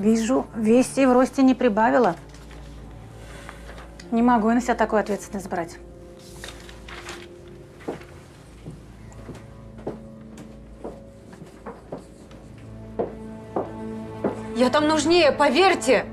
Вижу, вести в росте не прибавила. Не могу я на себя такую ответственность брать. Я там нужнее, поверьте!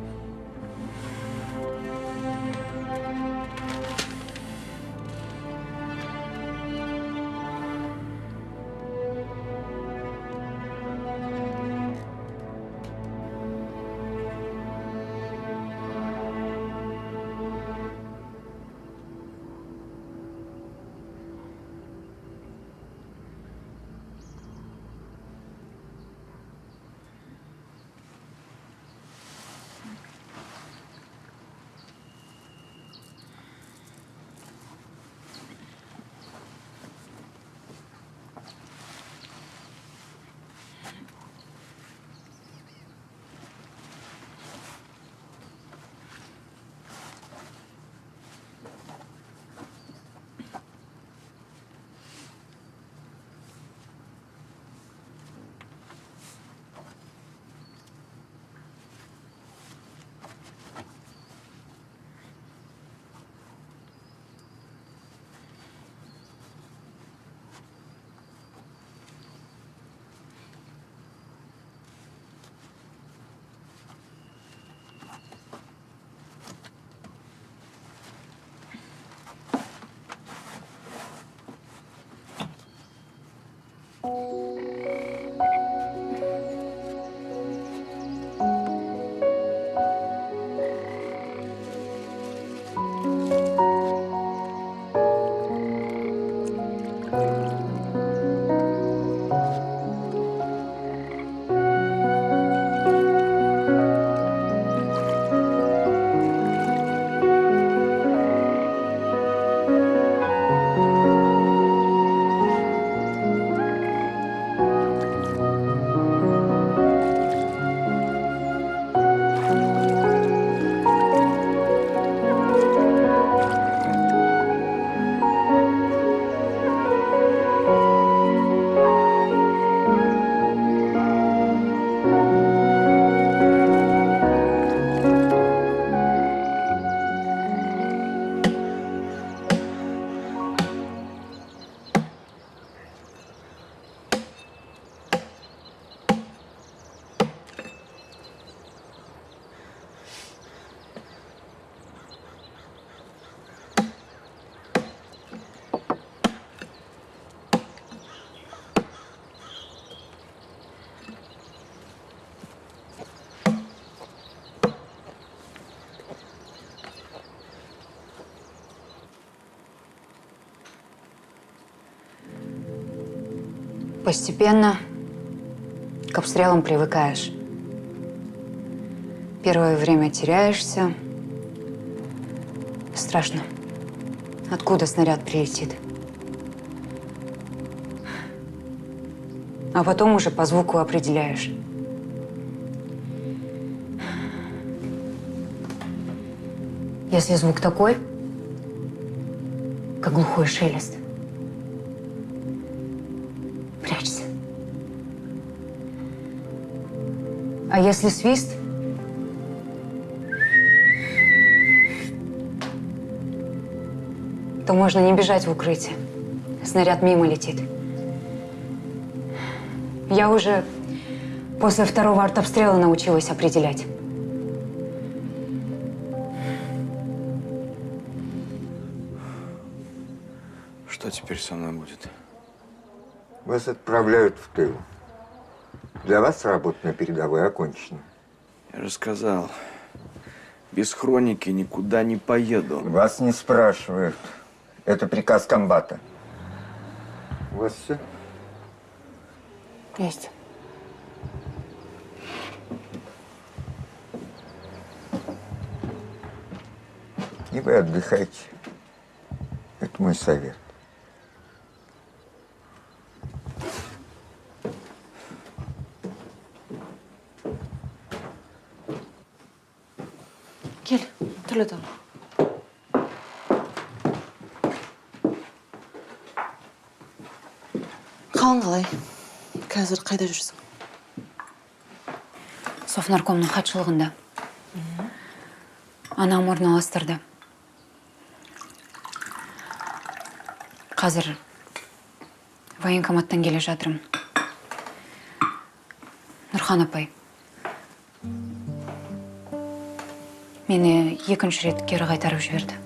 Постепенно к обстрелам привыкаешь. Первое время теряешься. Страшно. Откуда снаряд прилетит? А потом уже по звуку определяешь. Если звук такой, как глухой шелест, прячься. А если свист, то можно не бежать в укрытие. Снаряд мимо летит. Я уже после второго артобстрела научилась определять. Что теперь со мной будет? Вас отправляют в тыл. Для вас работа на передовой окончена. Я же сказал, без хроники никуда не поеду. Вас не спрашивают. Это приказ комбата. У вас все? Есть. И вы отдыхайте. Это мой совет. Кел, түрлі там. Қалың қалай? Қазір қайда жүрсің? Совнаркомның хатшылығында. Анам орналастырды. Қазір военкоматтан келе жатырмын. Нұрхан апай. Мені екінші рет кері қайтарып жіберді.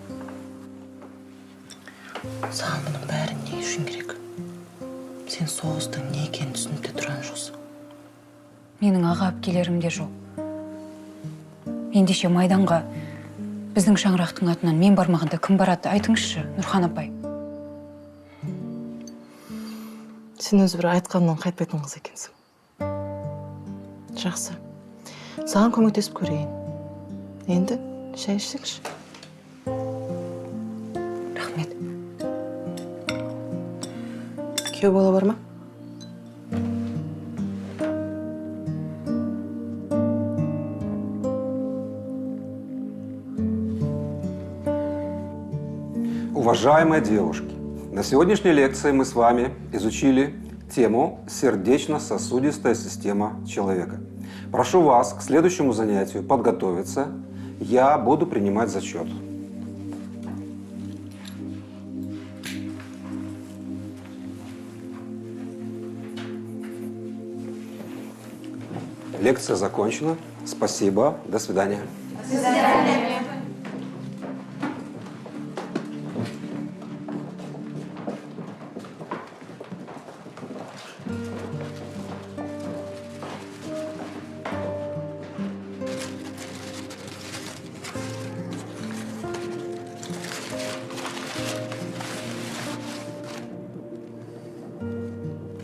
Саған бұның бәрін не үшін керек? Сен соғыстың не екенін түсініп те тұрған жоқсың. Менің аға әпкелерім де жоқ. Ендеше майданға біздің шаңырақтың атынан мен бармағанда кім барады? Айтыңызшы, Нұрхан апай. Сен өзі бір айтқаннан қайтпайтын қыз екенсің. Жақсы. Саған көмектесіп көрейін. Енді шай ішсекші. Рахмет. Күйеу бала бар ма? Уважаемые девушки, на сегодняшней лекции мы с вами изучили тему «Сердечно-сосудистая система человека». Прошу вас к следующему занятию подготовиться. Я буду принимать зачет. Лекция закончена. Спасибо. До свидания. До свидания.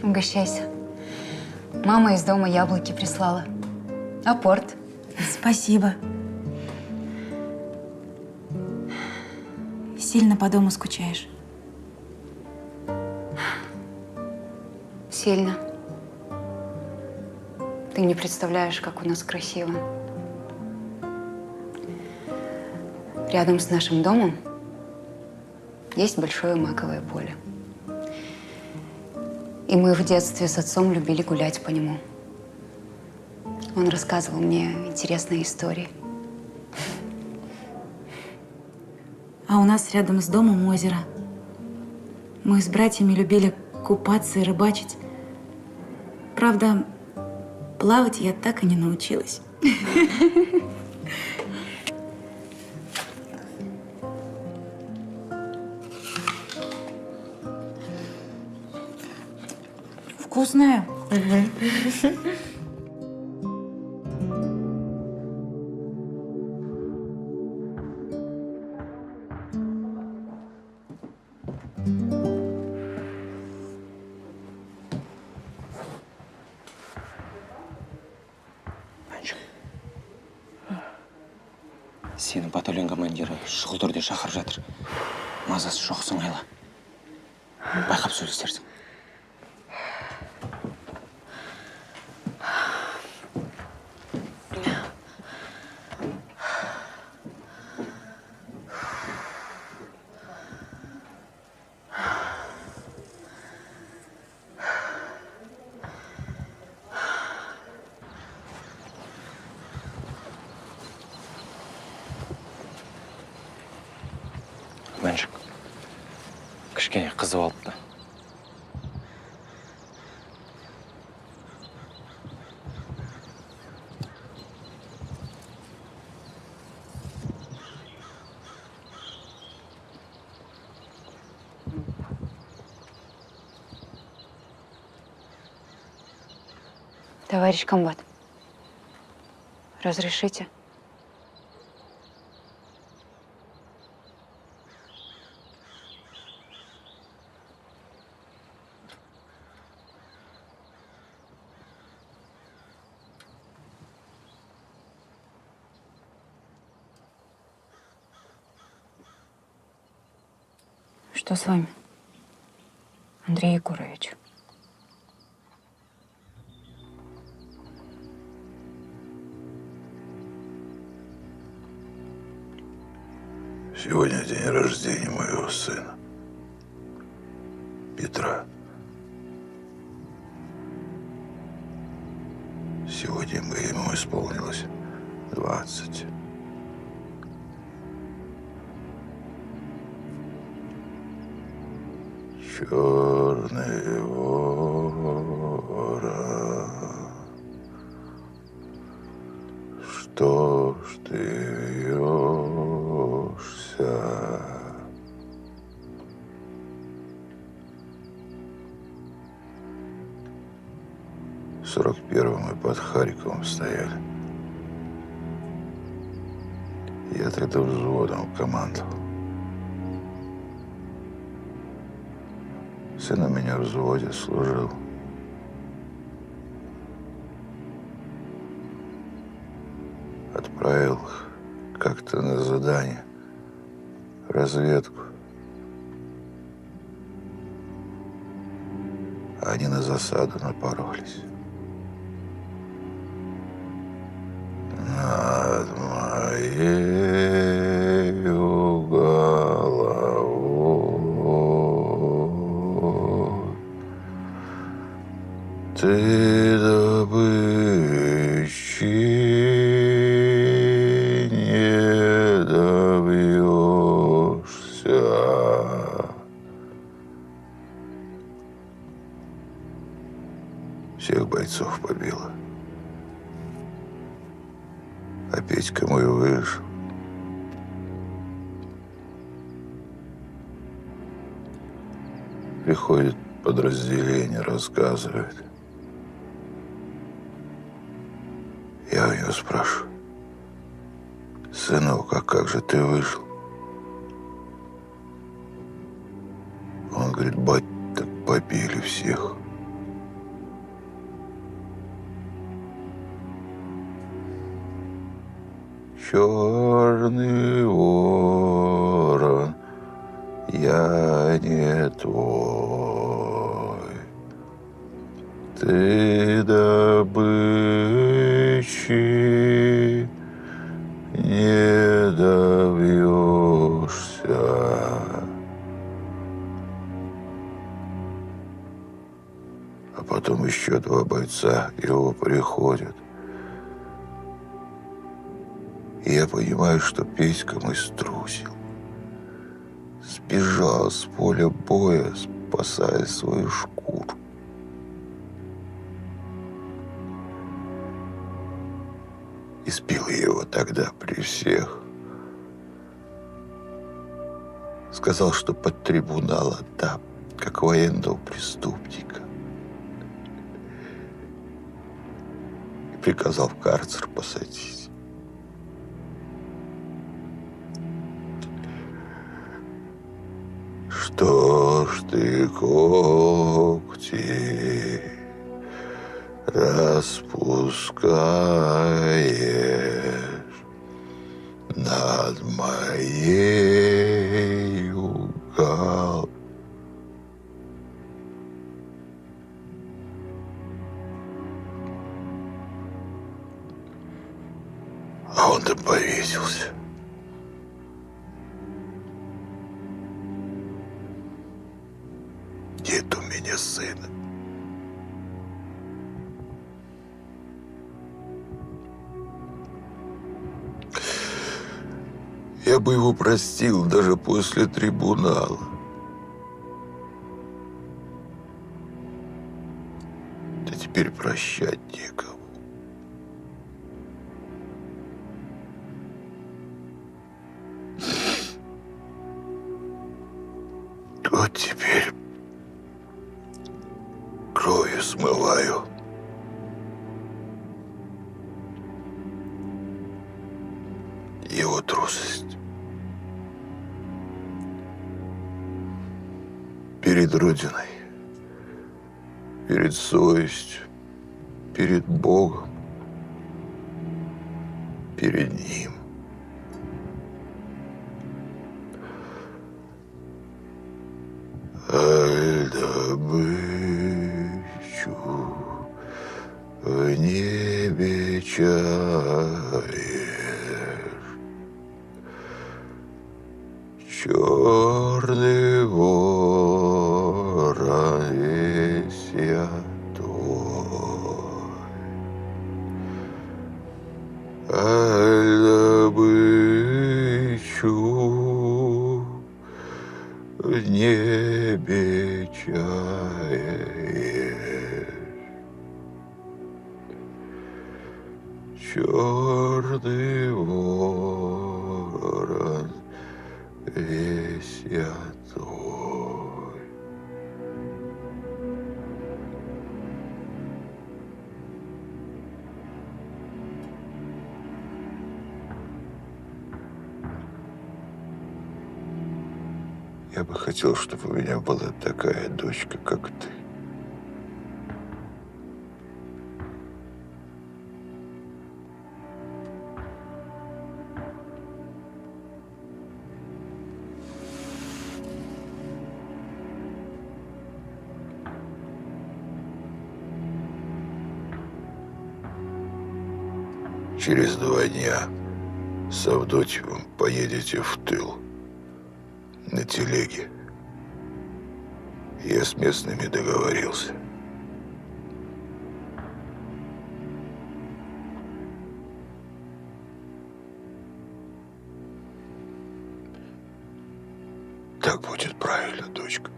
Угощайся. Мама из дома яблоки прислала. Апорт. Спасибо. Сильно по дому скучаешь? Сильно. Ты не представляешь, как у нас красиво. Рядом с нашим домом есть большое маковое поле. И мы в детстве с отцом любили гулять по нему. Он рассказывал мне интересные истории. А у нас рядом с домом озеро. Мы с братьями любили купаться и рыбачить. Правда, плавать я так и не научилась. Вкусная. Сені батальон командирі шұғыл түрде шақырып жатыр. Мазасы жоқсың айла. Байқап сөйлестерсің. Мәншік, кішкене қызып алыпты. Товарищ комбат, разрешите? Что с вами, Андрей Егорович? Сегодня день рождения моего сына, Петра. Сегодня мы ему ему исполнилось 20. Черный ворон, что ж ты вьешься? В 41-м мы под Харьковом стояли. Я тогда взводом командовал. Сын у меня в взводе служил. Отправил как-то на задание, разведку. А они на засаду напоролись. Над моей головой ты добычи не добьешься. Всех бойцов побила. А Петька мой выжил. Приходит подразделение, рассказывает. Я у него спрашиваю: сынок, а как же ты выжил? Он говорит: бать, так побили всех. Черный ворон, я не твой. Ты добычи не добьешься. А потом еще 2 бойца его приходят. И я понимаю, что Петька мой струсил. Сбежал с поля боя, спасая свою шкуру. Избил его тогда при всех. Сказал, что под трибунал отдам, как военного преступника. И приказал в карцер посадить. Что ж ты когти распускаешь над моей головой? А он там повесился. Нет у меня сына. Я бы его простил даже после трибунала. Да теперь прощать некому. Вот теперь кровью смываю его трусость перед Родиной, перед совестью, перед Богом, перед Ним. Аль добычу в небе чаешь, черный ворон весь я твой. Я бы хотел, чтобы у меня была такая дочка, как ты. Через 2 дня с Авдотьевым поедете в тыл на телеге. Я с местными договорился. Так будет правильно, дочка.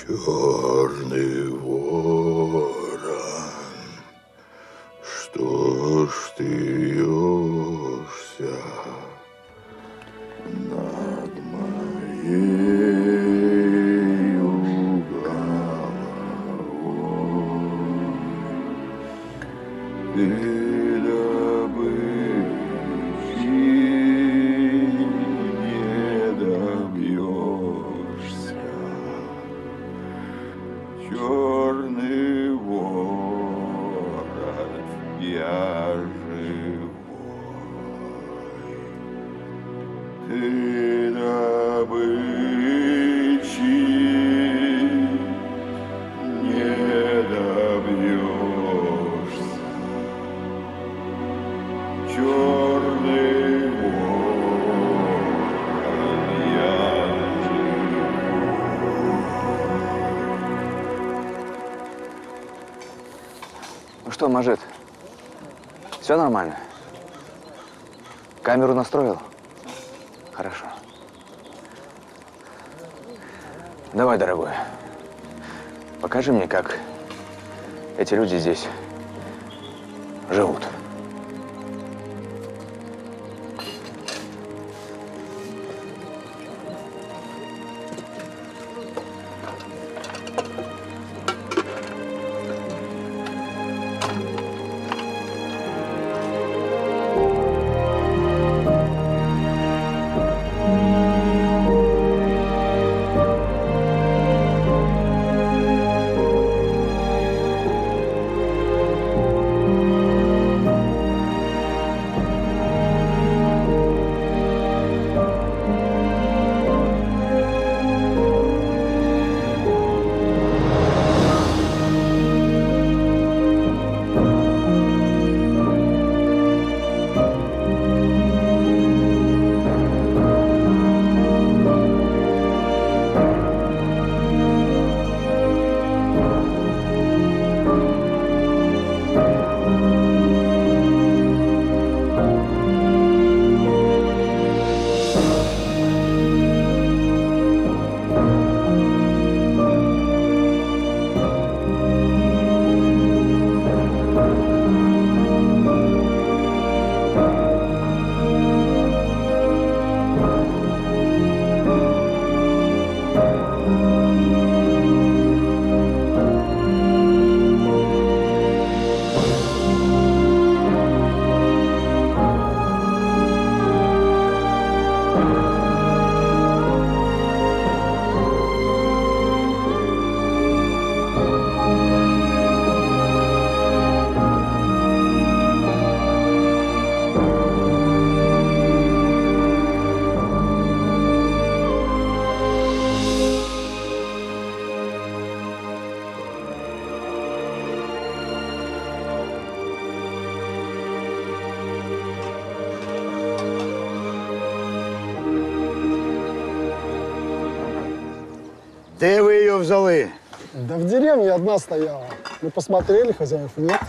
Черный ворон, что ж ты вьешься над моею головой? Ты добычи не добьешься. Черный ворон, я живой. Ты добычи не добьешься. Черный ворон, я Ну что, Мажит, все нормально? Камеру настроил? Хорошо. Давай, дорогой, покажи мне, как эти люди здесь живут. Де ви її взяли? Да в деревне одна стояла. Мы посмотрели, хозяев нет.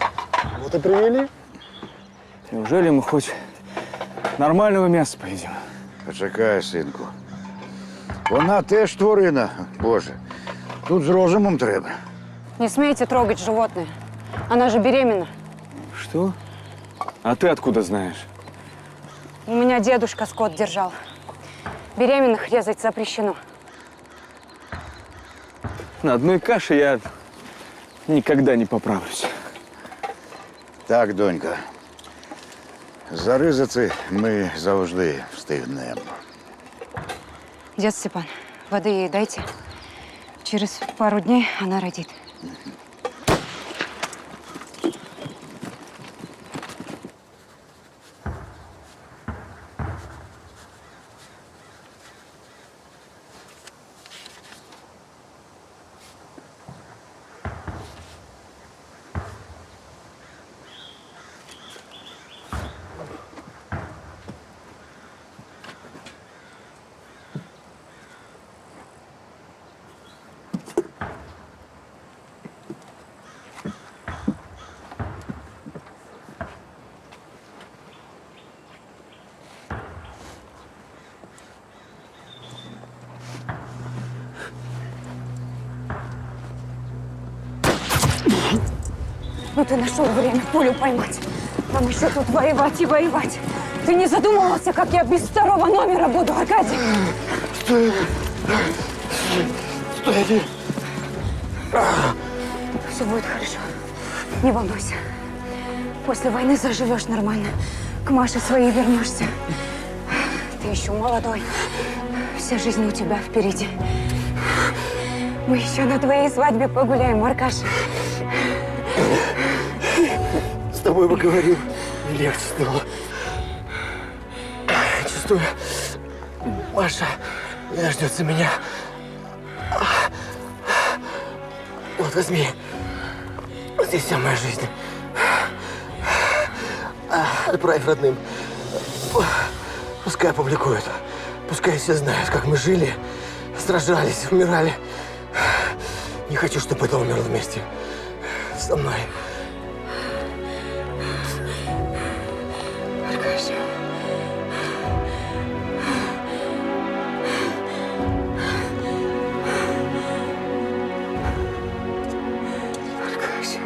Вот и привели. Неужели мы хоть нормального мяса поедим? Почекай, синку. Вона теж тварина, Боже. Тут з розумом треба. Не смейте трогать животное. Она же беременна. Что? А ты откуда знаешь? У меня дедушка скот держал. Беременных резать запрещено. На одной каше я никогда не поправлюсь. Так, донька. За ризиці ми завжди встигнемо. Дед Степан, воды ей дайте. Через пару дней она родит. Ну ты нашел время пулю поймать. Нам еще тут воевать и воевать. Ты не задумывался, как я без второго номера буду, Аркадий? Стой! Стойте! Все будет хорошо. Не волнуйся. После войны заживешь нормально. К Маше своей вернешься. Ты еще молодой. Вся жизнь у тебя впереди. Мы еще на твоей свадьбе погуляем, Аркаша. С тобой поговорил, и легче стало. Чувствую, Маша не дождется меня. Вот возьми. Здесь вся моя жизнь. Отправь родным. Пускай опубликуют. Пускай все знают, как мы жили, сражались, умирали. Не хочу, чтобы это умерло вместе со мной. Аркаша. Аркаша.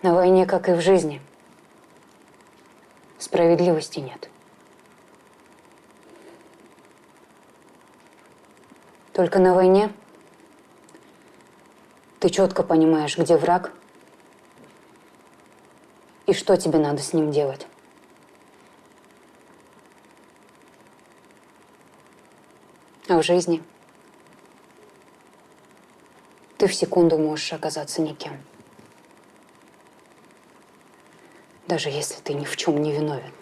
На войне, как и в жизни, справедливости нет. Только на войне ты четко понимаешь, где враг и что тебе надо с ним делать. А в жизни ты в секунду можешь оказаться никем. Даже если ты ни в чем не виновен.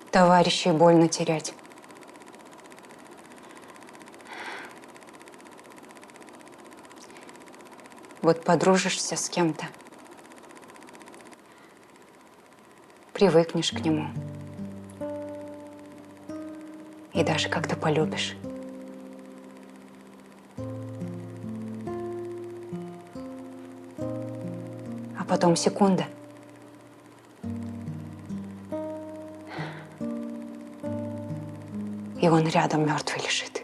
Товарищей больно терять. Вот подружишься с кем-то, привыкнешь к нему. И даже как-то полюбишь. А потом секунда. И он рядом мертвый лежит.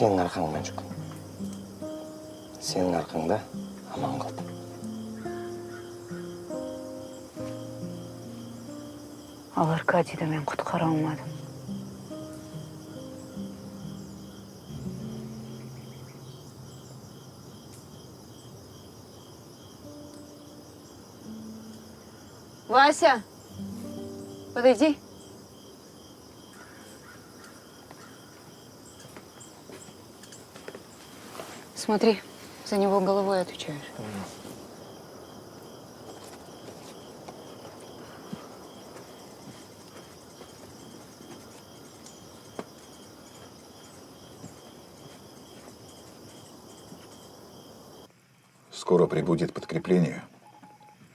Сенің арқаң, Мәншүк. Сенің арқаңда аман қалдым. Ал Аркадийді мен құтқара алмадым. Вася, подойди. Смотри, за него головой отвечаешь. Скоро прибудет подкрепление.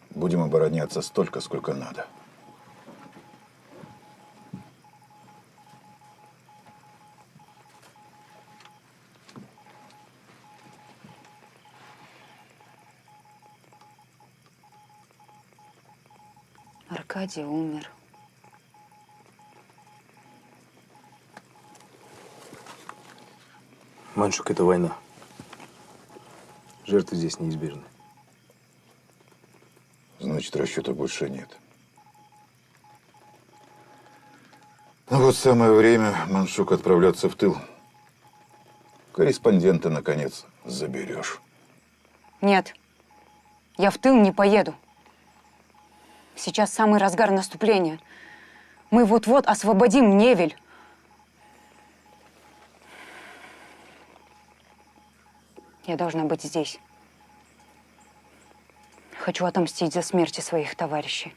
Будем обороняться столько, сколько надо. Аркадий умер. Маншук, это война. Жертвы здесь неизбежны. Значит, расчета больше нет. Ну вот самое время, Маншук, отправляться в тыл. Корреспондента, наконец, заберешь. Нет, я в тыл не поеду. Сейчас самый разгар наступления. Мы вот-вот освободим Невель. Я должна быть здесь. Хочу отомстить за смерти своих товарищей.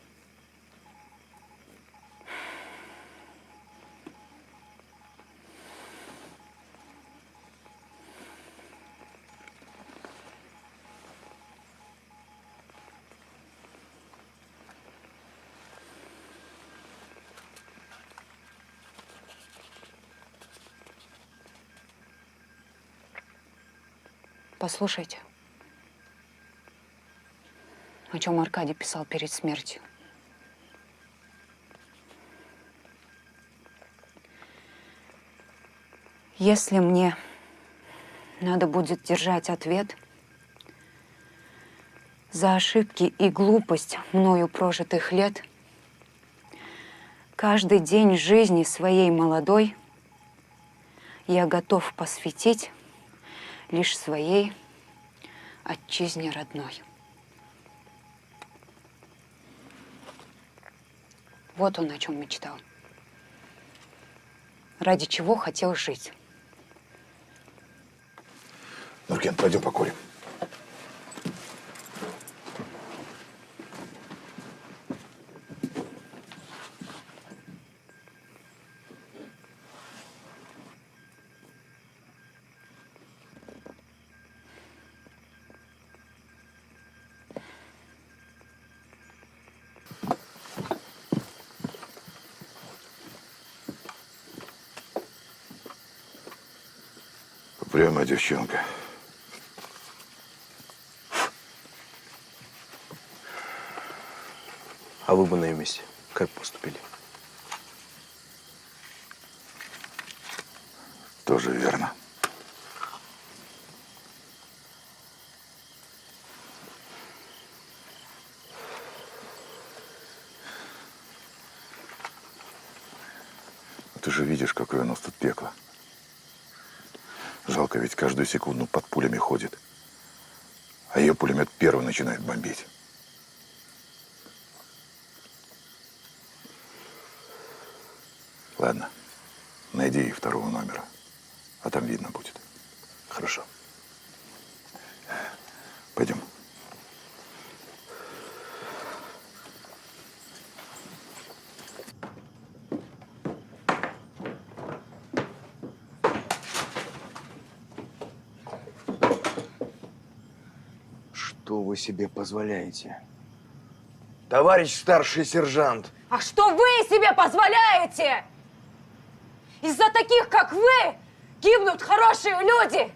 Послушайте, о чем Аркадий писал перед смертью. Если мне надо будет держать ответ за ошибки и глупость мною прожитых лет, каждый день жизни своей молодой я готов посвятить лишь своей отчизне родной. Вот он о чем мечтал. Ради чего хотел жить. Нуркен, пойдем покурим. Прямо девчонка. А вы бы на ее месте как поступили? Тоже верно. Ты же видишь, какое у нас тут пекло. Жалко, ведь каждую секунду под пулями ходит. А ее пулемет первый начинает бомбить. Ладно, найди ей второго номера, а там видно будет. Хорошо. Пойдем. Что вы себе позволяете? Товарищ старший сержант! А что вы себе позволяете? Из-за таких, как вы, гибнут хорошие люди.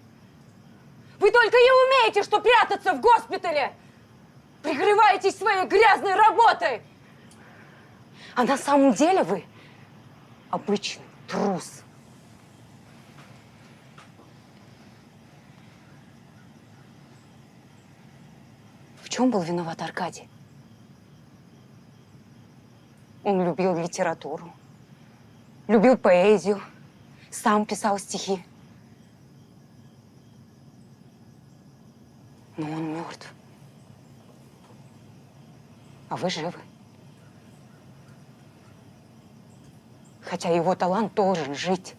Вы только и умеете, что прятаться в госпитале. Прикрываетесь своей грязной работой. А на самом деле вы обычный трус. чем был виноват Аркадий? Он любил литературу, любил поэзию, сам писал стихи. Но он мертв. А вы живы. Хотя его талант должен жить.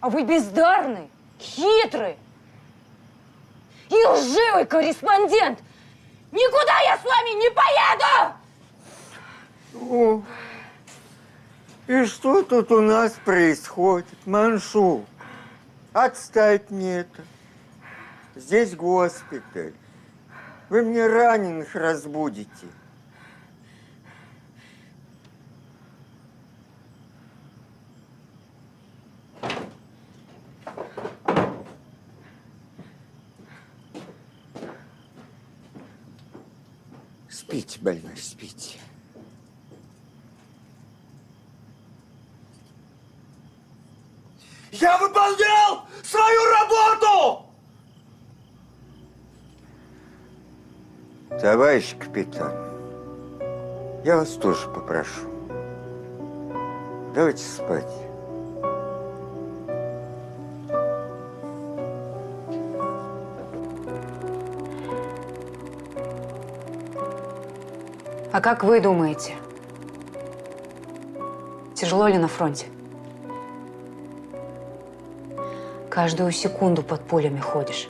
А вы бездарный, хитрый и лживый корреспондент! Никуда я с вами не поеду! О, и что тут у нас происходит, Мансур? Отставить мне это. Здесь госпиталь. Вы мне раненых разбудите. Спите, больной, спите. Я выполнял свою работу! Товарищ капитан, я вас тоже попрошу. Давайте спать. А как вы думаете, тяжело ли на фронте? Каждую секунду под пулями ходишь.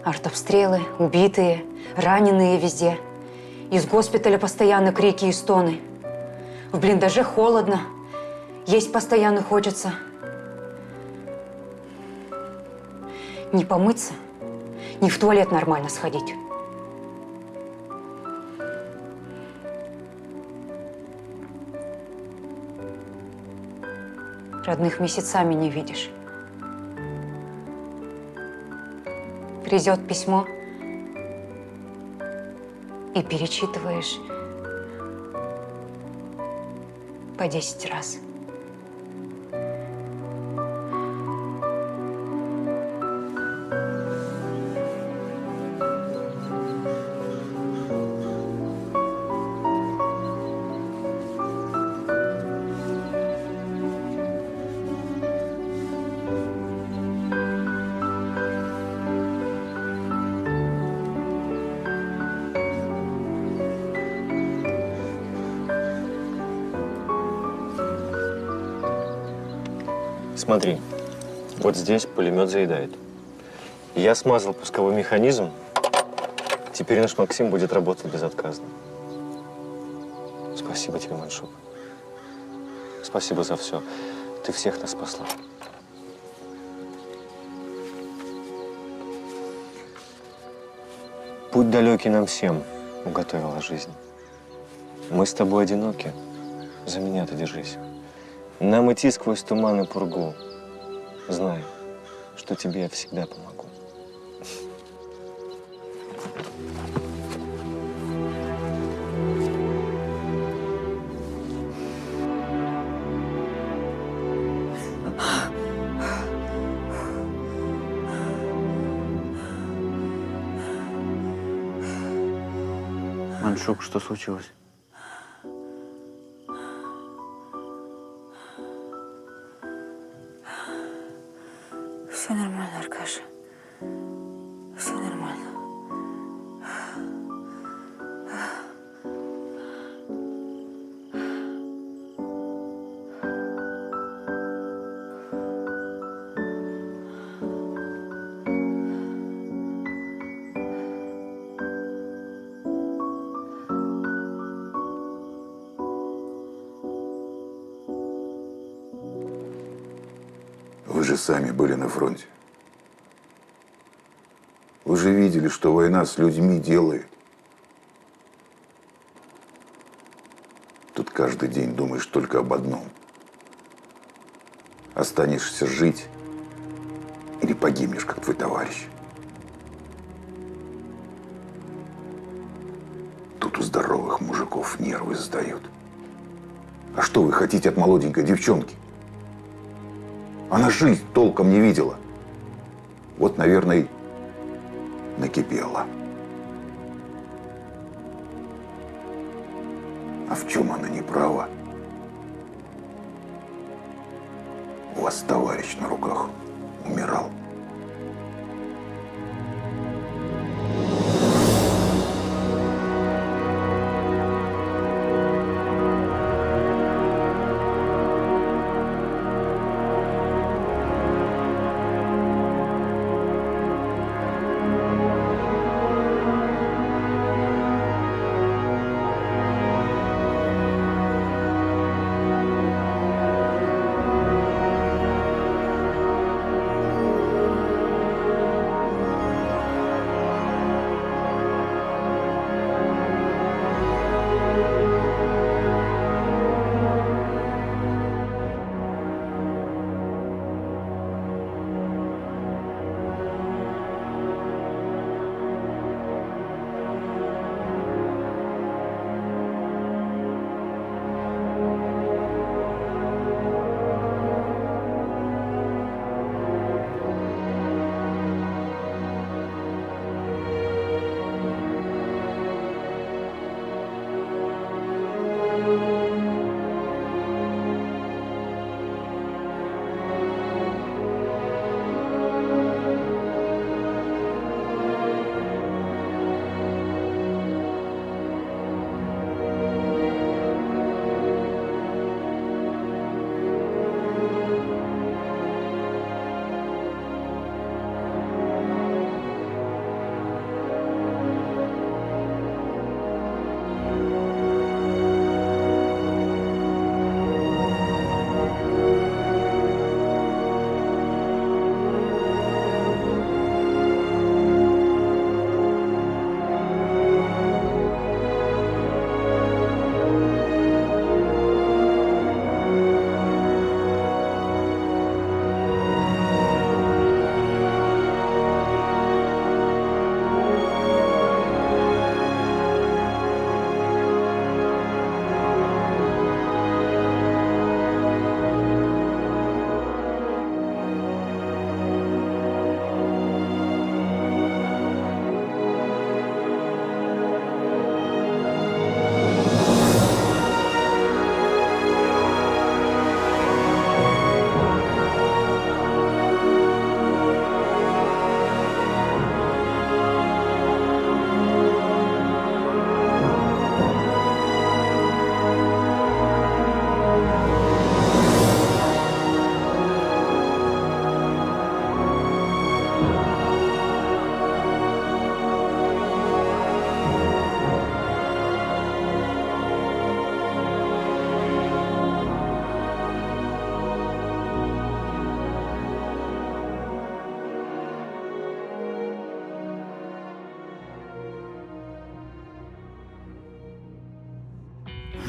Артобстрелы, убитые, раненые везде. Из госпиталя постоянно крики и стоны. В блиндаже холодно, есть постоянно хочется. Не помыться, не в туалет нормально сходить. Родных месяцами не видишь. Придет письмо и перечитываешь по 10 раз. Смотри, вот здесь пулемет заедает. Я смазал пусковой механизм. Теперь наш Максим будет работать безотказно. Спасибо тебе, Мансур. Спасибо за все. Ты всех нас спасла. Путь далекий нам всем уготовила жизнь. Мы с тобой одиноки. За меня ты держись. Нам идти сквозь туман и пургу. Знай, что тебе я всегда помогу. Маншук, что случилось? Все нормально, Аркаша. Все нормально. Вы же сами были на фронте. Вы же видели, что война с людьми делает. Тут каждый день думаешь только об одном. Останешься жить или погибнешь, как твой товарищ. Тут у здоровых мужиков нервы сдают. А что вы хотите от молоденькой девчонки? Она жизнь толком не видела. Вот, наверное, накипела. А в чем она не права? У вас товарищ на руках умирал.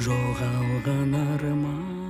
жоғалған арман